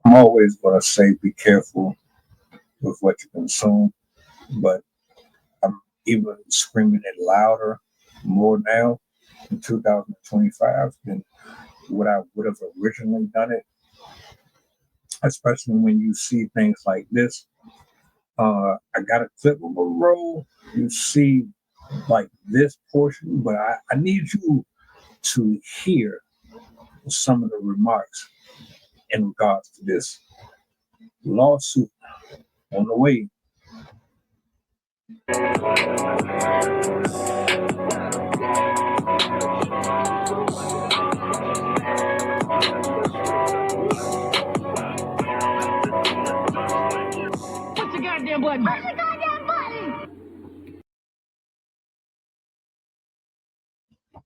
I'm always going to say be careful with what you consume, but I'm even screaming it louder more now in 2025 than what I would have originally done it, especially when you see things like this. I got a clip of a roll. You see like this portion, but I need you to hear some of the remarks in regards to this lawsuit on the way. What's the goddamn button? What's the goddamn button?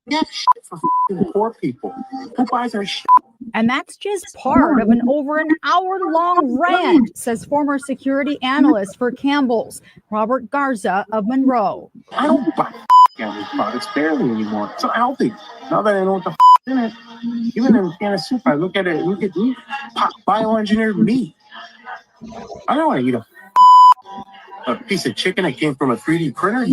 Yeah, shit for poor people. Who buys our shit? And that's just part of an over an hour-long rant, says former security analyst for Campbell's, Robert Garza of Monroe. I don't buy Campbell's products barely anymore. It's unhealthy. Now that I know what the in it, even in a can of soup, I look at it, look at meat, bioengineered meat. I don't want to eat a piece of chicken that came from a 3D printer.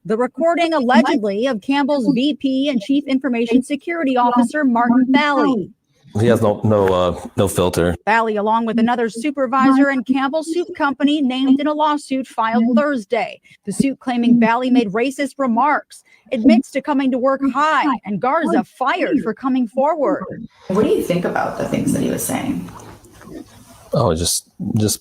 The recording allegedly of Campbell's VP and Chief Information Security Officer Martin Bally. He has no filter. Bally, along with another supervisor and Campbell Soup Company, named in a lawsuit filed Thursday. The suit claiming Bally made racist remarks, admits to coming to work high, and Garza fired for coming forward. What do you think about the things that he was saying? Oh, just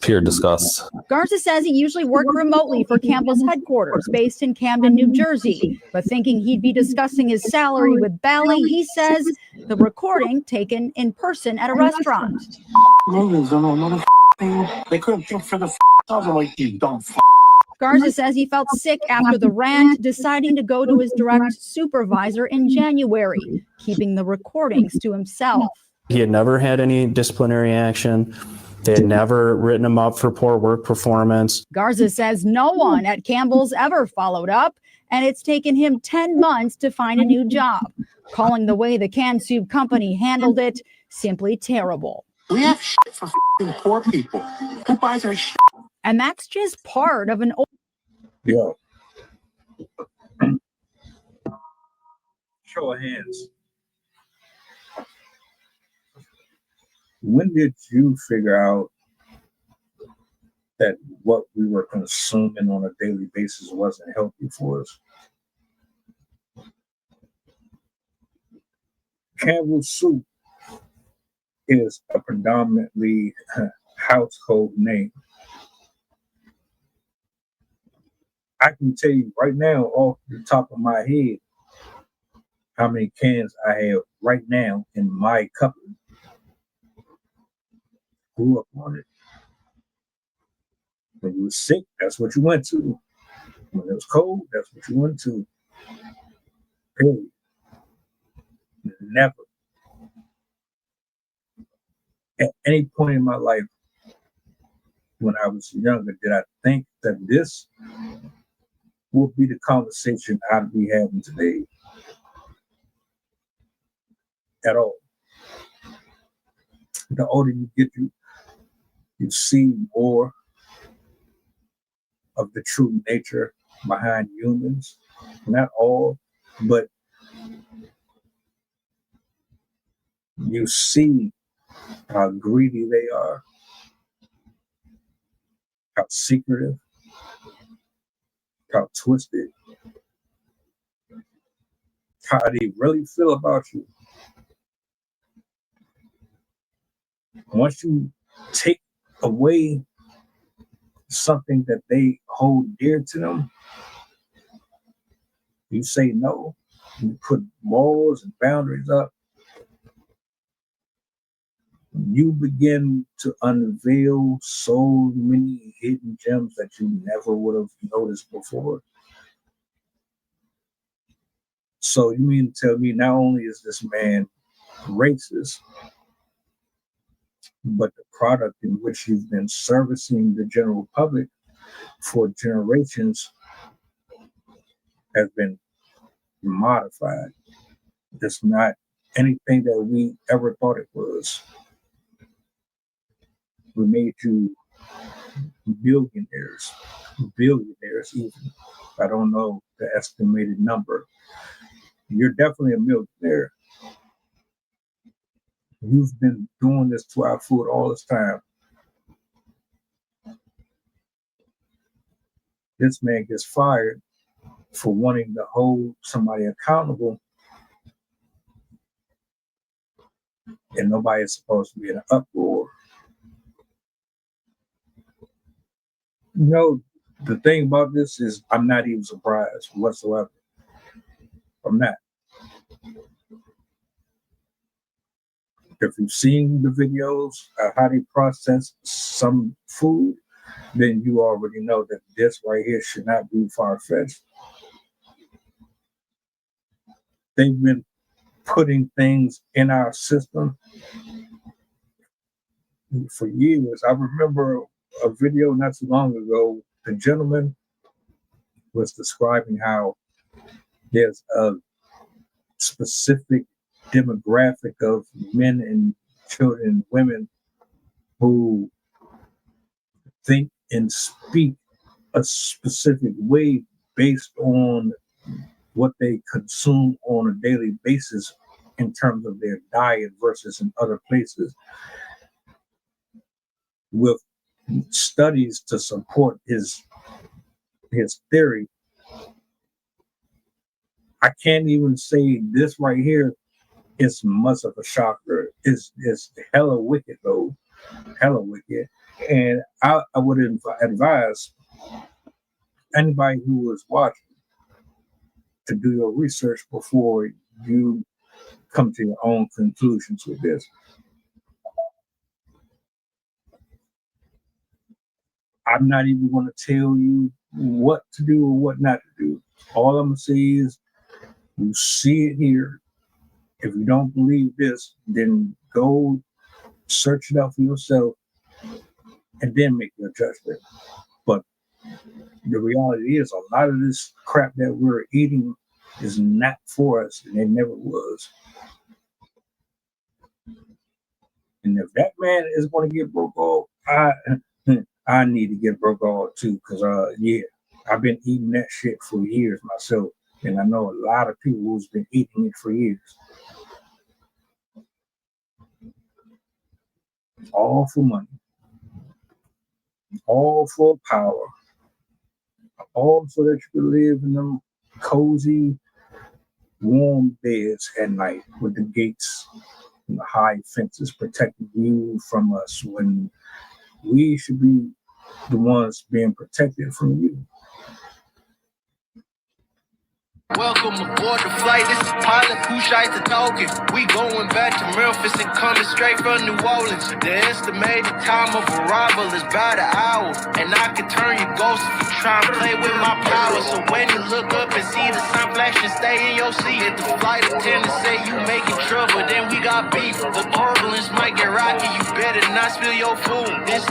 pure disgust. Garza says he usually worked remotely for Campbell's headquarters based in Camden, New Jersey. But thinking he'd be discussing his salary with Bally, he says the recording taken in person at a restaurant. They couldn't think for the I'm like, you dumb Garza says he felt sick after the rant, deciding to go to his direct supervisor in January, keeping the recordings to himself. He had never had any disciplinary action. They had never written him up for poor work performance. Garza says no one at Campbell's ever followed up, and it's taken him 10 months to find a new job, calling the way the canned soup company handled it simply terrible. We have shit for poor people. Who buys our shit? And that's just part of an... Yo. Show of hands. When did you figure out that what we were consuming on a daily basis wasn't healthy for us? Campbell's Soup is a predominantly household name. I can tell you right now, off the top of my head, how many cans I have right now in my cupboard. Grew up on it. When you were sick, that's what you went to. When it was cold, that's what you went to. Period. Never, at any point in my life, when I was younger, did I think that this would be the conversation I'd be having today. At all. The older you get, you see more of the true nature behind humans. Not all, but you see how greedy they are, how secretive, how twisted, how they really feel about you. Once you take away something that they hold dear to them, you say no, you put walls and boundaries up, you begin to unveil so many hidden gems that you never would have noticed before. So you mean to tell me not only is this man racist, but the product in which you've been servicing the general public for generations has been modified. It's not anything that we ever thought it was. We made you billionaires, billionaires even. I don't know the estimated number. You're definitely a millionaire. You've been doing this to our food all this time. This man gets fired for wanting to hold somebody accountable, and nobody's supposed to be in an uproar. You know, the thing about this is I'm not even surprised whatsoever. I'm not. If you've seen the videos of how they process some food, then you already know that this right here should not be far-fetched. They've been putting things in our system for years. I remember a video not too long ago, the gentleman was describing how there's a specific demographic of men and children and women who think and speak a specific way based on what they consume on a daily basis in terms of their diet versus in other places, with studies to support his theory. I can't even say this right here is much of a shocker. It's hella wicked though, hella wicked. And I would advise anybody who was watching to do your research before you come to your own conclusions with this. I'm not even going to tell you what to do or what not to do. All I'm going to say is you see it here. If you don't believe this, then go search it out for yourself and then make your judgment. But the reality is a lot of this crap that we're eating is not for us, and it never was. And if that man is going to get broke off, I need to get broke off too, because yeah, I've been eating that shit for years myself, and I know a lot of people who's been eating it for years. All for money, all for power, all so that you can live in them cozy, warm beds at night with the gates and the high fences protecting you from us, when we should be the ones being protected from you. Welcome aboard the flight. This is pilot Pushite the talking. We going back to Memphis and coming straight from New Orleans. The estimated time of arrival is about an hour, and I can turn your ghost if you try and play with my power. So when you look up and see the sun flashing, stay in your seat. If the flight attendant say you making trouble, then we got beef. The turbulence might get rocky. You better not spill your food. This